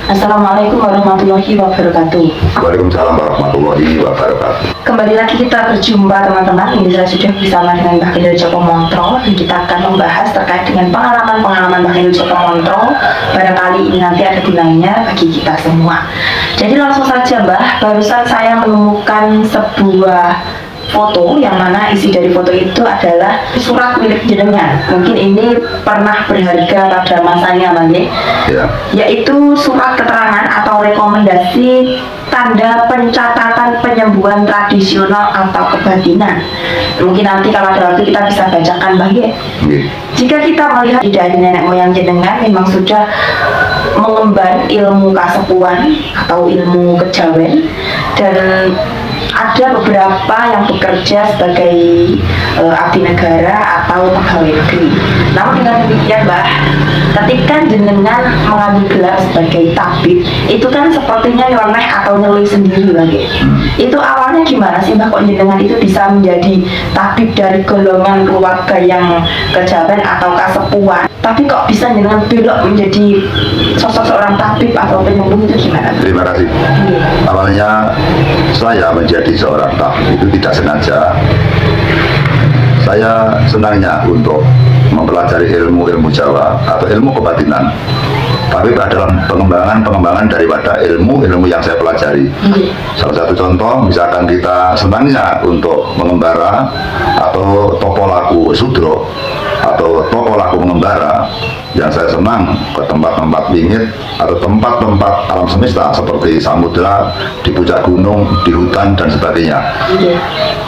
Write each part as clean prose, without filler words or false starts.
Assalamualaikum warahmatullahi wabarakatuh. Waalaikumsalam warahmatullahi wabarakatuh. Kembali lagi kita berjumpa teman-teman. Ini saya sudah bersama dengan Mbak Kendel Joko Montro, dan kita akan membahas terkait dengan pengalaman Mbak Kendel Joko Montro. Barangkali ini nanti ada gunanya bagi kita semua. Jadi langsung saja Mbah, barusan saya menemukan sebuah foto yang mana isi dari foto itu adalah surat milik jenengan. Mungkin ini pernah berharga pada masanya Mbak, Ya. yaitu surat keterangan atau rekomendasi tanda pencatatan penyembuhan tradisional atau kebatinan. Mungkin nanti kalau ada waktu kita bisa bacakan Mbak. Jika kita melihat dari nenek moyang jenengan memang sudah mengemban ilmu kasepuan atau ilmu kejawen, dan ada beberapa yang bekerja sebagai abdi negara atau pegawai negeri. Namun dengan demikian Mbah, ketika jenengan mengambil gelar sebagai tabib, itu kan sepertinya nyeleneh atau nyeli sendiri Mbah. Itu awalnya gimana sih Mbah, kok jenengan itu bisa menjadi tabib dari golongan keluarga yang kejawen atau kasepuan, tapi kok bisa jenengan belok menjadi sosok seorang tabib atau penyembuh, itu gimana? Terima kasih. Awalnya saya menjadi seorang tabib itu tidak sengaja. Saya senangnya untuk mempelajari ilmu Jawa atau ilmu kebatinan, tapi dalam pengembangan daripada ilmu yang saya pelajari. Salah satu contoh, misalkan kita senangnya untuk mengembara atau topo laku sudro atau topo laku mengembara, yang saya senang ke tempat-tempat bingit atau tempat-tempat alam semesta seperti samudera, di puncak gunung, di hutan dan sebagainya.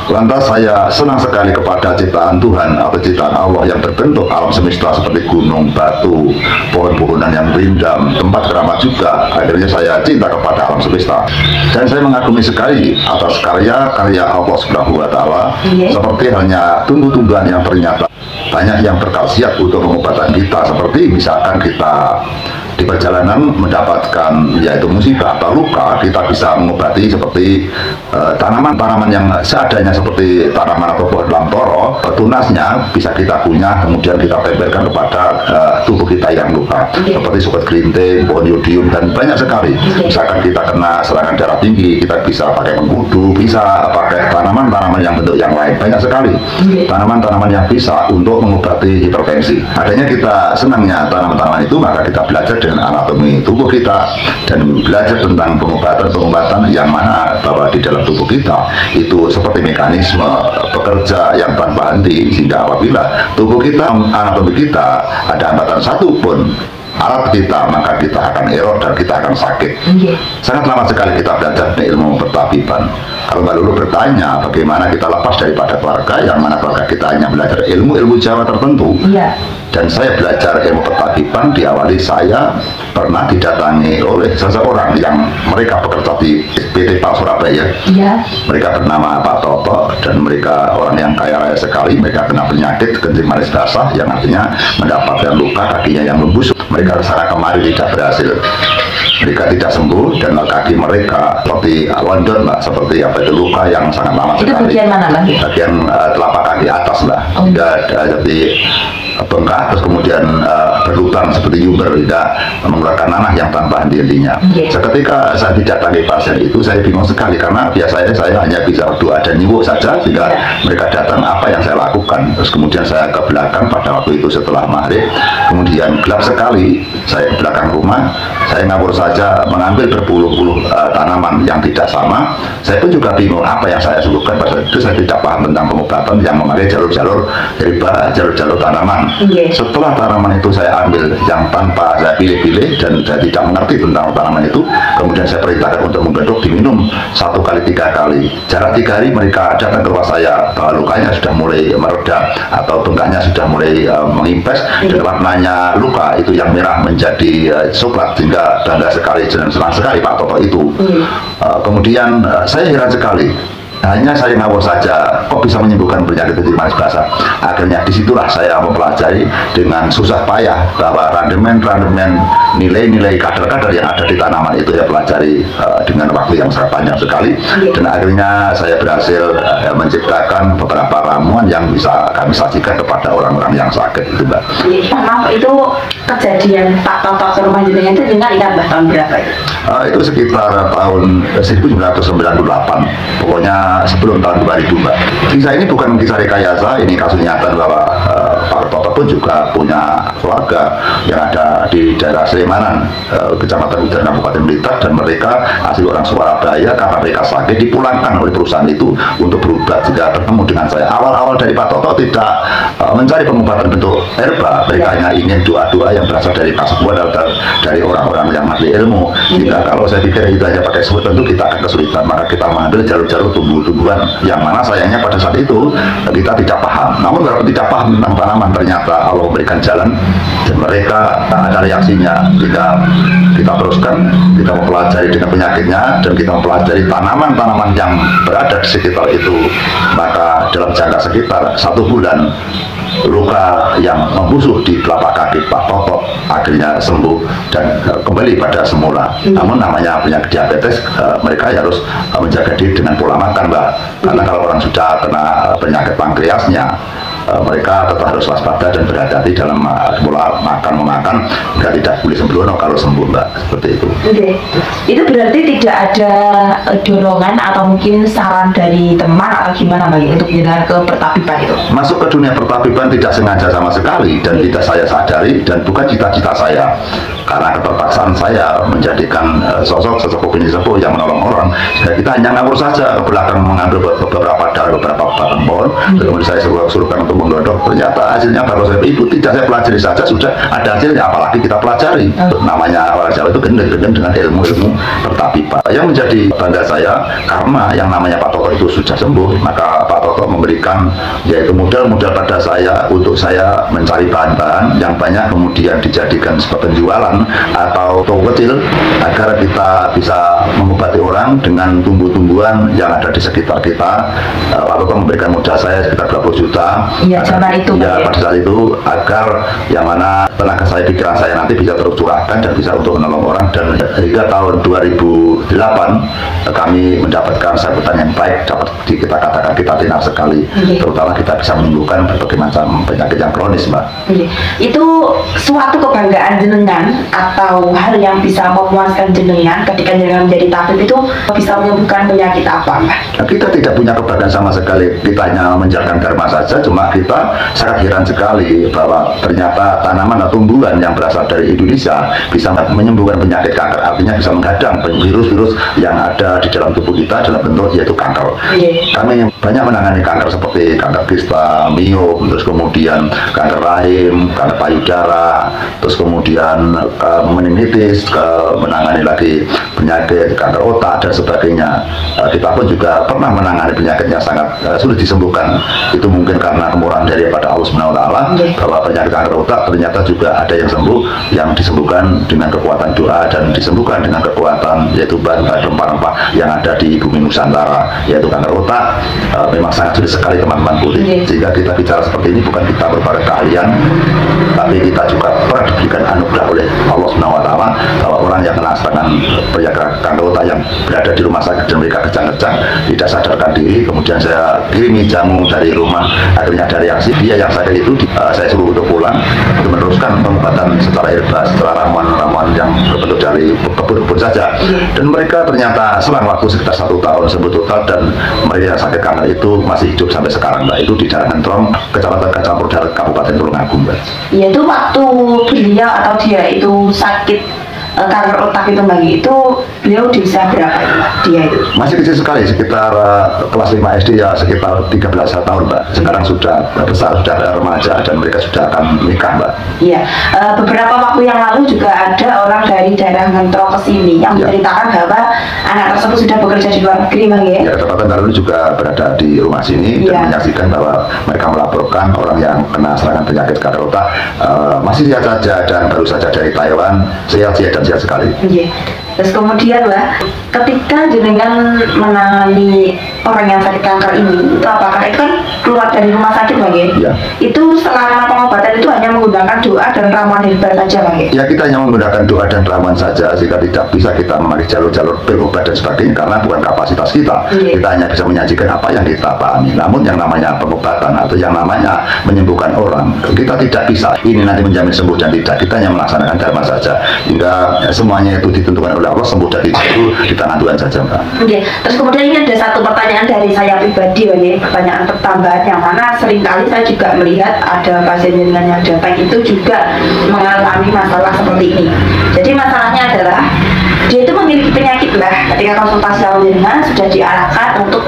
Lantas saya senang sekali kepada ciptaan Tuhan atau ciptaan Allah yang berbentuk alam semesta seperti gunung, batu, pohon-pohonan yang rindang, tempat keramat juga. Akhirnya saya cinta kepada alam semesta, dan saya mengagumi sekali atas karya-karya Allah Subhanahu wa Ta'ala, seperti halnya tumbuh-tumbuhan yang ternyata banyak yang berkhasiat untuk pengobatan kita, seperti misalkan kita di perjalanan mendapatkan yaitu musibah atau luka, kita bisa mengobati seperti tanaman-tanaman yang seadanya, seperti tanaman atau pohon lamtoro, tunasnya bisa kita punya, kemudian kita tempelkan kepada tubuh kita yang luka, seperti suket gerinting, pohon yodium, dan banyak sekali. Misalkan kita kena serangan darah tinggi, kita bisa pakai mengkudu, bisa pakai tanaman-tanaman yang bentuk yang lain, banyak sekali tanaman-tanaman yang bisa untuk mengobati hipertensi. Adanya kita senangnya tanaman-tanaman itu, maka kita belajar dengan anatomi tubuh kita dan belajar tentang pengobatan yang mana bahwa di dalam tubuh kita itu seperti mekanisme bekerja yang tanpa henti, sehingga apabila tubuh kita, anatomi kita ada hambatan satu pun alat kita, maka kita akan error dan kita akan sakit. Sangat lama sekali kita belajar ilmu pertabiban. Kalau Mbak Lulu bertanya bagaimana kita lepas daripada keluarga yang mana keluarga kita hanya belajar ilmu Jawa tertentu, dan saya belajar ilmu pertabiban, diawali saya pernah didatangi oleh seseorang yang mereka bekerja di PT PAL Surabaya. Mereka bernama Pak Toto, dan mereka orang yang kaya raya sekali. Mereka kena penyakit kencing manis basah, yang artinya mendapatkan luka kakinya yang membusuk. Mereka kesana kemari tidak berhasil, mereka tidak sembuh, dan kaki mereka seperti london Mbak, seperti apa itu, luka yang sangat lama sekali. Itu bagian mana Mbak? Bagian telapak kaki atas Mbak, jadi bengkak, terus kemudian berlubang seperti yumber, tidak mengeluarkan nanah yang tanpa henti-hentinya. Seketika saya didatangi pasien itu, saya bingung sekali, karena biasanya saya hanya bisa doa dan nyiwuk saja, sehingga mereka datang, apa yang saya lakukan. Terus kemudian saya ke belakang pada waktu itu setelah maghrib, kemudian gelap sekali, saya ke belakang rumah, saya ngawur saja mengambil berpuluh-puluh tanaman yang tidak sama. Saya pun juga bingung apa yang saya sebutkan. Pada itu saya tidak paham tentang pengobatan yang memakai jalur-jalur riba, jalur-jalur tanaman. Setelah tanaman itu saya ambil yang tanpa saya pilih-pilih dan saya tidak mengerti tentang tanaman itu, kemudian saya perintahkan untuk membeduk, diminum 1 kali 3 kali. Jarak 3 hari mereka datang ke rumah saya, lukanya sudah mulai mereda atau bengkaknya sudah mulai mengimpes, dan warnanya luka itu yang merah menjadi coklat, sehingga bangga sekali dan senang sekali Pak Toto itu. Kemudian saya heran sekali, Hanya saya ngawur saja, kok bisa menyembuhkan penyakit kencing manis basah. Akhirnya disitulah saya mempelajari dengan susah payah bahwa randemen nilai-nilai kadar-kadar yang ada di tanaman itu saya pelajari dengan waktu yang sangat panjang sekali. Dan akhirnya saya berhasil menciptakan beberapa ramuan yang bisa kami sajikan kepada orang-orang yang sakit itu, Mbak. Maaf, itu kejadian Pak Toto ke rumah jenengan itu ingat tahun berapa itu? Itu sekitar tahun 1998, pokoknya sebelum tahun 2000, Mbak. Kisah ini bukan kisah rekayasa, ini kasus nyata bahwa Pak Toto pun juga punya keluarga yang ada di daerah Selimanan, Kecamatan Udan, Kabupaten Blitar, dan mereka asli orang Surabaya. Karena mereka sakit, dipulangkan oleh perusahaan itu untuk berobat. Jika bertemu dengan saya, awal-awal dari Pak Toto tidak mencari pengobatan bentuk herba, mereka hanya ingin doa-doa yang berasal dari kasubuan atau dari orang-orang yang ahli ilmu. Jika kalau saya pikir itu hanya pakai sebut, tentu kita akan kesulitan, maka kita mengambil jalur-jalur tumbuh-tumbuhan yang mana sayangnya pada saat itu kita tidak paham. Namun kalau tidak paham tentang tanaman, ternyata Allah memberikan jalan dan mereka ada reaksinya. Jika kita teruskan, kita mempelajari dengan penyakitnya dan kita mempelajari tanaman-tanaman yang berada di sekitar itu, maka dalam jangka sekitar 1 bulan luka yang membusuk di telapak kaki Pak Toto akhirnya sembuh dan kembali pada semula. Namun namanya penyakit diabetes, mereka harus menjaga diri dengan pola makan, Mbak. Karena kalau orang sudah kena penyakit pankreasnya, mereka tetap harus waspada dan berhati-hati dalam pola makan agar tidak boleh sembrono kalau sembuh, Mbak. Seperti itu. Oke. Itu berarti tidak ada dorongan atau mungkin saran dari teman atau gimana Mbak untuk pindah ke pertapiban itu? Masuk ke dunia pertapiban tidak sengaja sama sekali dan tidak saya sadari dan bukan cita-cita saya. Karena keterpaksaan saya menjadikan sosok sesepuh sepuh yang menolong orang, kita hanya ngawur saja ke belakang mengambil beberapa daun, beberapa batang pohon, kemudian saya suruhkan untuk menggodok. Ternyata hasilnya baru saya itu tidak saya pelajari saja sudah ada hasilnya, apalagi kita pelajari. Namanya orang Jawa itu gendeng-gendeng dengan ilmu-ilmu pertapiban. Yang menjadi bangga saya karena yang namanya Pak Toto itu sudah sembuh, maka Pak Toto memberikan yaitu modal-modal pada saya untuk saya mencari bahan-bahan yang banyak kemudian dijadikan sebagai penjualan atau toko kecil agar kita bisa mengobati orang dengan tumbuh-tumbuhan yang ada di sekitar kita. Pak Toto memberikan modal saya sekitar 20 juta. Iya, zaman itu. Ya, pada saat itu agar yang mana tenaga saya, pikiran saya nanti bisa tercurahkan dan bisa untuk menolong orang. Dan hingga tahun 2008 kami mendapatkan sambutan yang baik, dapat kita katakan kita tenar sekali. Terutama kita bisa menyembuhkan berbagai macam penyakit yang kronis, Mbak. Itu suatu kebanggaan jenengan atau hal yang bisa memuaskan jenengan ketika jenengan menjadi tabib itu bisa menyembuhkan penyakit apa, Mbak? Nah, kita tidak punya kebanggaan sama sekali, kita hanya menjalankan karma saja. Cuma kita sangat heran sekali bahwa ternyata tanaman atau tumbuhan yang berasal dari Indonesia bisa menyembuhkan penyakit kanker, artinya bisa menghadang virus-virus yang ada di dalam tubuh kita dalam bentuk yaitu kanker. Kami banyak menangani kanker seperti kanker kista, miom, terus kemudian kanker rahim, kanker payudara, terus kemudian meningitis, menangani lagi penyakit kanker otak dan sebagainya. Kita pun juga pernah menangani penyakit yang sangat sulit disembuhkan. Itu mungkin karena kemurahan daripada Allah Subhanahu wa taala bahwa penyakit kanker otak ternyata juga ada yang sembuh, yang disembuhkan dengan kekuatan doa dan disembuhkan dengan kekuatan yaitu bahan-bahan rempah-rempah yang ada di bumi Nusantara. Yaitu kanker otak memang sangat sulit sekali teman-teman putih. Jika kita bicara seperti ini bukan kita berbagai keahlian, tapi kita juga pernah diberikan anugerah oleh Allah Subhanahu wa taala bahwa orang yang kena serangan penyakit kanker otak yang berada di rumah sakit dan mereka kejang-kejang tidak sadarkan diri, kemudian saya kirimi jamu dari rumah, akhirnya ada reaksi. Dia yang sakit itu saya suruh untuk pulang untuk meneruskan pengobatan secara herba, secara ramuan-ramuan yang berbentuk dari kebun-kebun saja. Dan mereka ternyata selang waktu sekitar 1 tahun sembuh total dan mereka yang sakit kanker itu masih hidup sampai sekarang, Mbak. Itu di Daerah Ngentrong, Kecamatan Kacampur Darat, Kabupaten Tulungagung, Mbak. Ya, itu waktu beliau atau dia itu sakit kanker otak itu Mbak, itu beliau di usia berapa itu, dia itu? Masih kecil sekali, sekitar kelas 5 SD ya, sekitar 13 tahun, Mbak. Sekarang sudah besar, sudah remaja dan mereka sudah akan menikah, Mbak. Iya, beberapa waktu yang lalu juga ada orang dari daerah Ngentrong ke sini yang menceritakan bahwa anak tersebut sudah bekerja di luar negeri, Bang ya? Ya, tepatnya lalu juga berada di rumah sini dan menyaksikan bahwa mereka melaporkan orang yang kena serangan penyakit kanker otak masih sehat saja dan baru saja dari Taiwan, sehat dan dahsyat sekali. Iya. Terus kemudian Mbak, ketika jenengan menangani orang yang sakit kanker ini, itu apakah itu kan keluar dari rumah sakit Mbak ya? Ya. Itu selama pengobatan itu hanya menggunakan doa dan ramuan herbal saja Mbak ya? Ya, kita hanya menggunakan doa dan ramuan saja, sehingga tidak bisa kita memakai jalur-jalur pil obat dan sebagainya karena bukan kapasitas kita. Iya. Kita hanya bisa menyajikan apa yang kita pahami. Namun yang namanya pengobatan atau yang namanya menyembuhkan orang, kita tidak bisa ini nanti menjamin sembuh dan tidak. Kita hanya melaksanakan dharma saja, hingga semuanya itu ditentukan oleh Allah, sembuh dan tidak itu di tangan Tuhan saja, Mbak. Oke. Terus kemudian ini ada satu pertanyaan dari saya pribadi Mbak ya, pertanyaan pertambahan yang mana seringkali saya juga melihat ada pasien dengan yang datang itu juga mengalami masalah seperti ini. Jadi masalahnya adalah dia itu memiliki penyakit lah. Ketika konsultasi sama jenengan sudah diarahkan untuk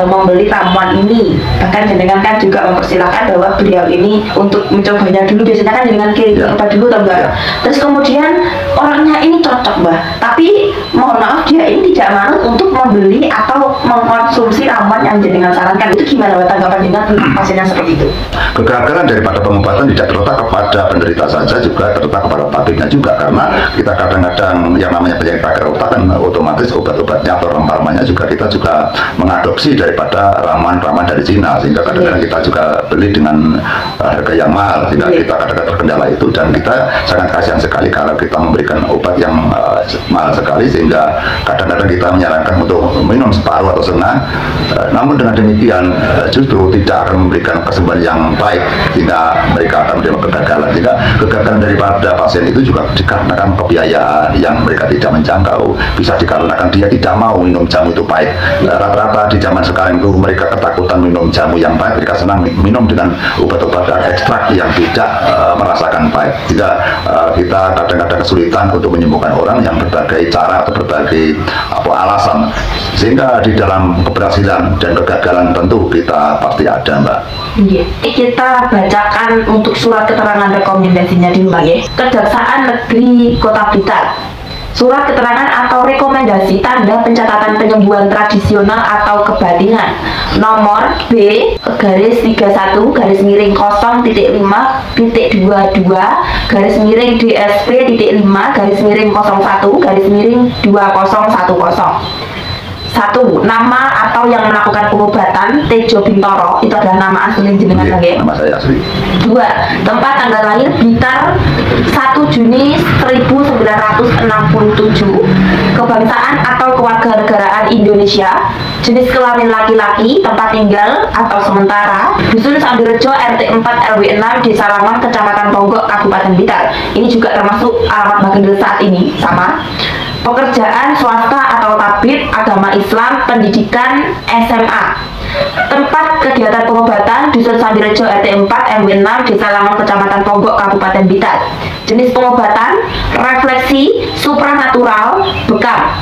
membeli ramuan ini. Bahkan jenengan kan juga mempersilahkan bahwa beliau ini untuk mencobanya dulu. Biasanya kan jenengan kirim obat dulu toh Mbak. Terus kemudian orangnya ini cocok Mbak, tapi mohon maaf dia ini tidak mau untuk membeli atau mengkonsumsi ramuan yang jenengan sarankan. Itu gimana Mbak tanggapan jenengan tentang pasien yang seperti itu? Kegagalan daripada pengobatan tidak terletak kepada penderita saja, juga terletak kepada tabibnya juga, karena kita kadang-kadang yang namanya penyakit kanker otak kan otomatis obat-obatnya atau rempah-rempahnya juga kita juga mengadopsi daripada ramuan-ramuan dari Cina, sehingga kadang-kadang kita juga beli dengan harga yang mahal, sehingga kita kadang-kadang terkendala itu, dan kita sangat kasihan sekali kalau kita memberikan obat yang mahal sekali, sehingga kadang-kadang kita menyarankan untuk minum separuh atau setengah, namun dengan demikian justru tidak akan memberikan kesembuhan yang baik, sehingga mereka akan menerima kegagalan. Sehingga kegagalan daripada pasien itu juga dikarenakan kebiayaan yang mereka tidak menjangkau, bisa dikarenakan dia tidak mau minum jamu itu baik. Rata-rata di zaman sekarang itu mereka ketakutan minum jamu yang baik, mereka senang minum dengan obat-obatan ekstrak yang tidak merasakan baik. Jika kita kadang-kadang kesulitan untuk menyembuhkan orang yang berbagai cara atau berbagai alasan, sehingga di dalam keberhasilan dan kegagalan tentu kita pasti ada, Mbak. Iya. Kita bacakan untuk surat keterangan rekomendasinya dulu Mbak ya. Kejaksaan Negeri Kota Blitar. Surat keterangan atau rekomendasi tanda pencatatan penyembuhan tradisional atau kebatinan nomor B garis 31 garis miring 0.5.22 garis miring DSP titik 5 garis miring 01 garis miring 2010. 1. Nama atau yang melakukan pengobatan Tejo Bintoro, itu adalah nama asli jenengan ya? Nama saya asli. 2. Tempat tanggal lahir Blitar 1 Juni 1967. Kebangsaan atau kewarganegaraan Indonesia. Jenis kelamin laki-laki. Tempat tinggal atau sementara Dusun Sambirejo RT 4 RW 6 Desa Langon Kecamatan Ponggok Kabupaten Blitar. Ini juga termasuk alamat Bagendel saat ini sama. Pekerjaan swasta atau tabib, agama Islam, pendidikan SMA. Tempat kegiatan pengobatan Dusun Sambirejo RT 4 RW 6 Desa Langon Kecamatan Ponggok Kabupaten Blitar. Jenis pengobatan refleksi supranatural bekam.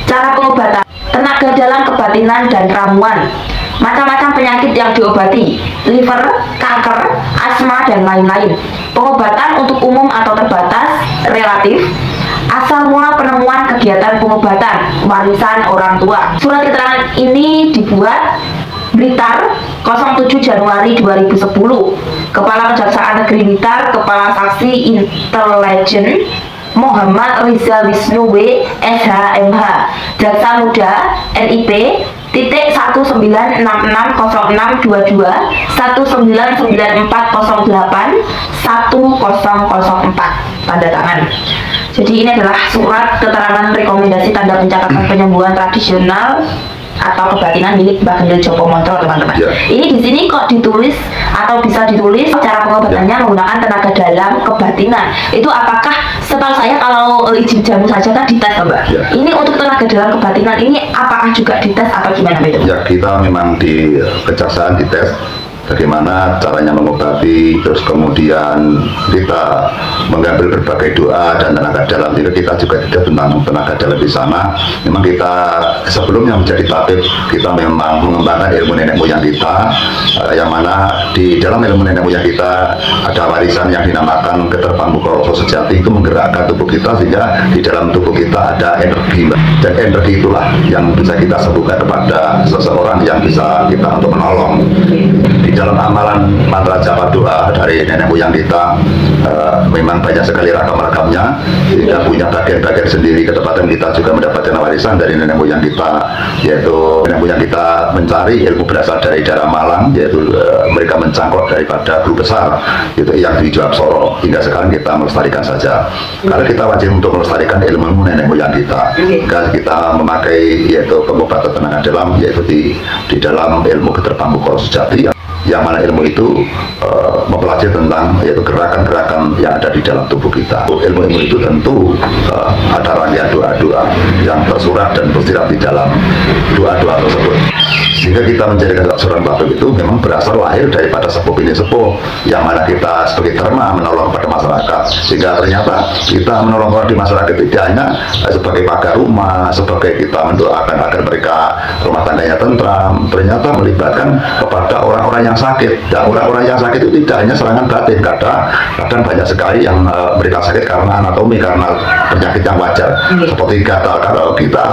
Cara pengobatan tenaga dalam kebatinan dan ramuan. Macam-macam penyakit yang diobati, liver, kanker, asma, dan lain-lain. Pengobatan untuk umum atau terbatas, relatif. Asal mula penemuan kegiatan pengobatan, warisan orang tua. Surat keterangan ini dibuat Blitar 07 Januari 2010. Kepala Kejaksaan Negeri Blitar, Kepala Saksi Intelijen Muhammad Rizal Wisnu W. SHMH, Jaksa Muda NIP titik 19660622 199408 1004 tanda tangan. Jadi ini adalah surat keterangan rekomendasi tanda pencatatan penyembuhan tradisional atau kebatinan milik Bagendel Joko Montro, teman-teman. Ini di sini kok ditulis atau bisa ditulis cara pengobatannya menggunakan tenaga dalam kebatinan. Itu apakah setahu saya kalau izin jamu saja kan dites, Mbak? Ini untuk tenaga dalam kebatinan ini apakah juga dites atau gimana itu? Ya, kita memang di kejaksaan dites bagaimana caranya mengobati, terus kemudian kita mengambil berbagai doa dan tenaga dalam. Jadi kita juga tidak tentang tenaga dalam di sana. Memang kita sebelumnya menjadi tabib, kita memang mengembangkan ilmu nenek moyang kita, yang mana di dalam ilmu nenek moyang kita ada warisan yang dinamakan keterpamuka rasa sejati, itu menggerakkan tubuh kita sehingga di dalam tubuh kita ada energi, dan energi itulah yang bisa kita sembuhkan kepada seseorang yang bisa kita untuk menolong. dalam amalan mantra japa doa dari nenek moyang kita memang banyak sekali ragam-ragamnya, sehingga punya bagian-bagian sendiri. Ketepatan kita juga mendapatkan warisan dari nenek moyang kita, yaitu nenek moyang kita mencari ilmu berasal dari daerah Malang, yaitu mereka mencangkok daripada guru besar itu yang di Joabsoro. Hingga sekarang kita melestarikan saja, karena kita wajib untuk melestarikan ilmu nenek moyang kita. Kita memakai yaitu pengobatan tenaga dalam, yaitu di dalam ilmu keterbang Bukoro Sejati, yang mana ilmu itu mempelajari tentang yaitu gerakan-gerakan yang ada di dalam tubuh kita. Ilmu-ilmu itu tentu ada rangkaian doa-doa yang tersurat dan tersirat di dalam doa-doa tersebut, sehingga kita menjadikan seorang tabib itu memang berasal lahir daripada sepuh bini sepuh, yang mana kita sebagai dharma menolong pada masyarakat, sehingga ternyata kita menolong orang di masyarakat tidak hanya sebagai pagar rumah, sebagai kita mendoakan agar mereka rumah tangganya tentram, ternyata melibatkan kepada orang-orang yang sakit. Dan orang-orang yang sakit itu tidak hanya serangan batin, kadang banyak sekali yang mereka sakit karena anatomi, karena penyakit yang wajar seperti gatal. Kalau kita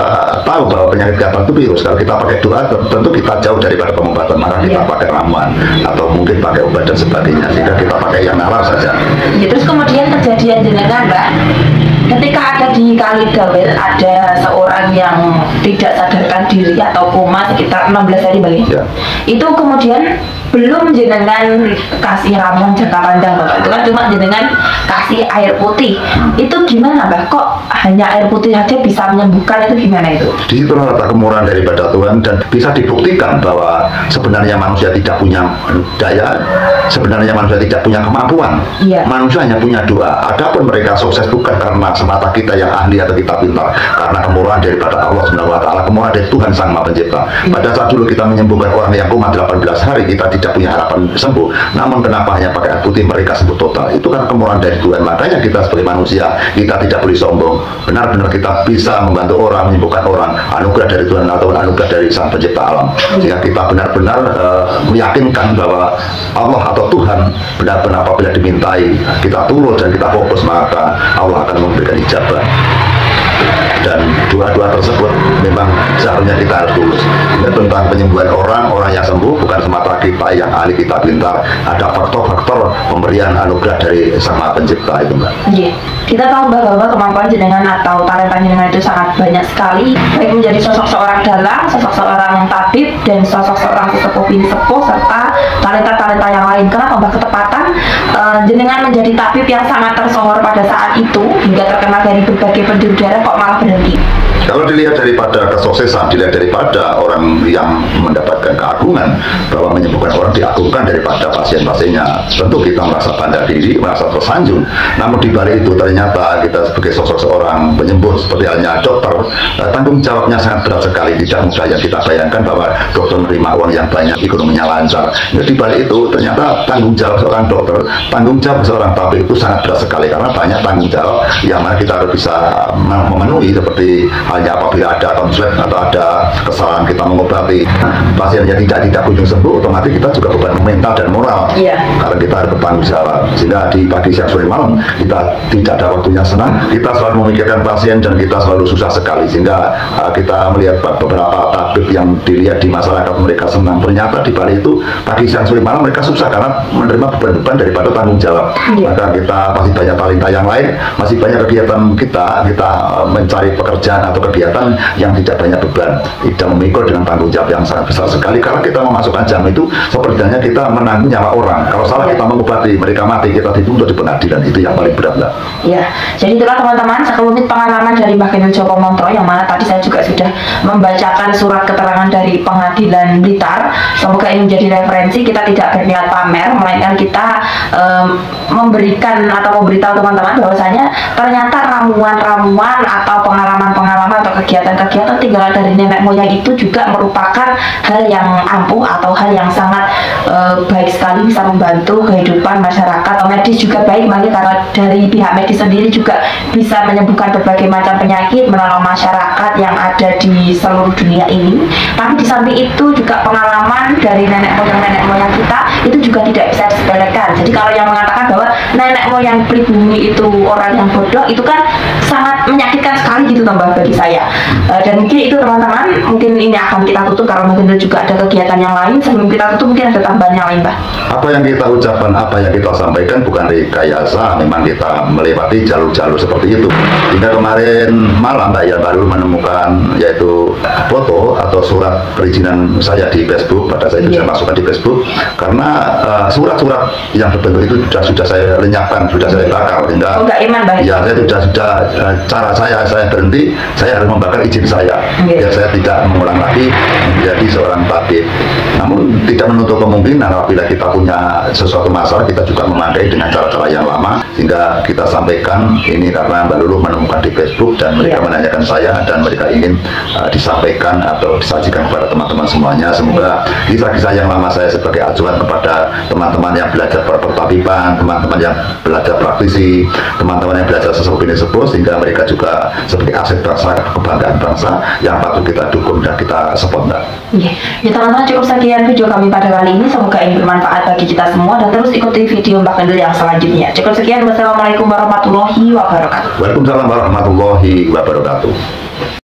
tahu bahwa penyakit gatal itu virus, kalau kita pakai doa tentu kita jauh daripada pengobatan, maka kita pakai ramuan atau mungkin pakai obat dan sebagainya, sehingga kita pakai yang nalar saja. Ya, terus kemudian kejadian jenengan, Mbak, ketika ada di Kalidawil ada seorang yang tidak sadarkan diri atau koma sekitar 16 hari, Mbak. Ya. Itu kemudian belum jenengan kasih ramuan jangka panjang, Bapak. Itu kan cuma jenengan kasih air putih. Itu gimana, Mbak? Kok hanya air putih saja bisa menyembuhkan, itu gimana itu? Di situ letak kemurahan daripada Tuhan, dan bisa dibuktikan bahwa sebenarnya manusia tidak punya daya, sebenarnya manusia tidak punya kemampuan. Manusia hanya punya doa. Adapun mereka sukses bukan karena semata kita yang ahli atau kita pintar, karena kemurahan daripada Allah Subhanahu wa taala, kemurahan dari Tuhan Sang Maha Pencipta. Pada saat dulu kita menyembuhkan orang yang koma 18 hari, kita tidak punya harapan sembuh, namun kenapa hanya pakai air putih mereka sembuh total? Itu kan kemurahan dari Tuhan. Makanya kita sebagai manusia, kita tidak boleh sombong. Benar-benar kita bisa membantu orang, menyembuhkan orang, anugerah dari Tuhan atau anugerah dari Sang Pencipta alam. Jika kita benar-benar meyakinkan bahwa Allah atau Tuhan benar-benar apabila dimintai kita tulus dan kita fokus, maka Allah akan memberikan ijabah. Dan doa-doa tersebut memang seharusnya kita harus tulus. Ini tentang penyembuhan orang yang sembuh bukan semata kita yang ahli, kita pintar. Ada faktor-faktor pemberian anugerah dari Sang Maha Pencipta itu, Mbak. Kita tahu bahwa kemampuan jenengan atau talenta jenengan itu sangat banyak sekali, baik menjadi sosok seorang dalang, sosok seorang tabib, dan sosok seorang sesepuh bini sepuh, serta talenta-talenta yang lain. Kenapa, Mbak, ketepatan jenengan menjadi tabib yang sangat tersohor pada saat itu hingga terkenal dari berbagai penjuru daerah, kok malah berhenti? Kalau dilihat daripada kesuksesan, dilihat daripada orang yang mendapatkan keagungan, bahwa menyembuhkan orang diagungkan daripada pasien-pasiennya, tentu kita merasa bangga diri, merasa tersanjung. Namun di balik itu ternyata kita sebagai sosok seorang penyembuh seperti halnya dokter, tanggung jawabnya sangat berat sekali. Tidak mudah yang kita bayangkan bahwa dokter menerima uang yang banyak, ekonominya lancar. Di balik itu ternyata tanggung jawab seorang dokter, tanggung jawab seorang tabib itu sangat berat sekali, karena banyak tanggung jawab yang mana kita harus bisa memenuhi, seperti halnya apabila ada konslet atau ada kesalahan kita mengobati pasien yang tidak kunjung sembuh, otomatis kita juga beban mental dan moral, karena kita harus bertanggung jawab. Sehingga di pagi, siang, sore, malam kita tidak ada waktunya senang, kita selalu memikirkan pasien dan kita selalu susah sekali. Sehingga kita melihat beberapa tabib yang dilihat di masyarakat mereka senang, ternyata di balik itu pagi, siang, sore, malam mereka susah karena menerima beban-beban daripada tanggung jawab. Maka kita masih banyak talenta yang lain, masih banyak kegiatan kita mencari pekerjaan atau kegiatan yang tidak banyak beban, tidak memikul dengan tanggung jawab yang sangat besar sekali. Karena kita memasukkan jam itu sepertinya kita menanggung nyawa orang. Kalau salah kita mengobati, mereka mati, kita dituntut di pengadilan. Itu yang paling berat, Mbak. Jadi itulah teman-teman sekelumit pengalaman dari Mbah Kinul Joko Montro, yang mana tadi saya juga sudah membacakan surat keterangan dari Pengadilan Blitar. Semoga ini menjadi referensi. Kita tidak berniat pamer, melainkan kita memberikan atau memberitahu teman-teman bahwasanya ternyata ramuan-ramuan atau pengalaman-pengalaman atau kegiatan-kegiatan tinggal dari nenek moyang itu juga merupakan hal yang ampuh atau hal yang sangat baik sekali, bisa membantu kehidupan masyarakat. Medis juga baik, karena dari pihak medis sendiri juga bisa menyembuhkan berbagai macam penyakit, menolong masyarakat yang ada di seluruh dunia ini. Tapi di samping itu juga pengalaman dari nenek moyang kita itu juga tidak bisa disepelekan. Jadi kalau yang mengatakan bahwa nenek moyang pribumi itu orang yang bodoh, itu kan sangat menyakitkan sekali gitu, Mbak, bagi saya. ya. Dan mungkin itu teman-teman, mungkin ini akan kita tutup karena mungkin juga ada kegiatan yang lain. Sebelum kita tutup mungkin ada tambahan yang lain, Mbak. Apa yang kita ucapkan, apa yang kita sampaikan bukan rekayasa, memang kita melewati jalur-jalur seperti itu. Hingga kemarin malam Mbak Yan baru menemukan yaitu foto atau surat perizinan saya di Facebook. Pada saya itu saya masukkan di Facebook karena surat-surat yang berbentuk itu sudah saya lenyapkan, sudah saya bakar. Hingga iman, Mbak. Ya saya sudah cara saya berhenti, saya harus membakar izin saya biar saya tidak mengulang lagi menjadi seorang tabib. Namun tidak menutup kemungkinan apabila kita punya sesuatu masalah, kita juga memakai dengan cara-cara yang lama. Sehingga kita sampaikan ini karena Mbak Luluh menemukan di Facebook dan mereka menanyakan saya dan mereka ingin disampaikan atau disajikan kepada teman-teman semuanya. Semoga kisah-kisah yang lama saya sebagai acuan kepada teman-teman yang belajar pertabiban, teman-teman yang belajar praktisi, teman-teman yang belajar sesuatu ini sebut, sehingga mereka juga sebagai aset bangsa, kebanggaan bangsa yang patut kita dukung dan kita support. Ya teman-teman, cukup sekian video kami pada kali ini. Semoga ini bermanfaat bagi kita semua dan terus ikuti video Mbak Kendil yang selanjutnya. Cukup sekian, wassalamualaikum warahmatullahi wabarakatuh. Waalaikumsalam warahmatullahi wabarakatuh.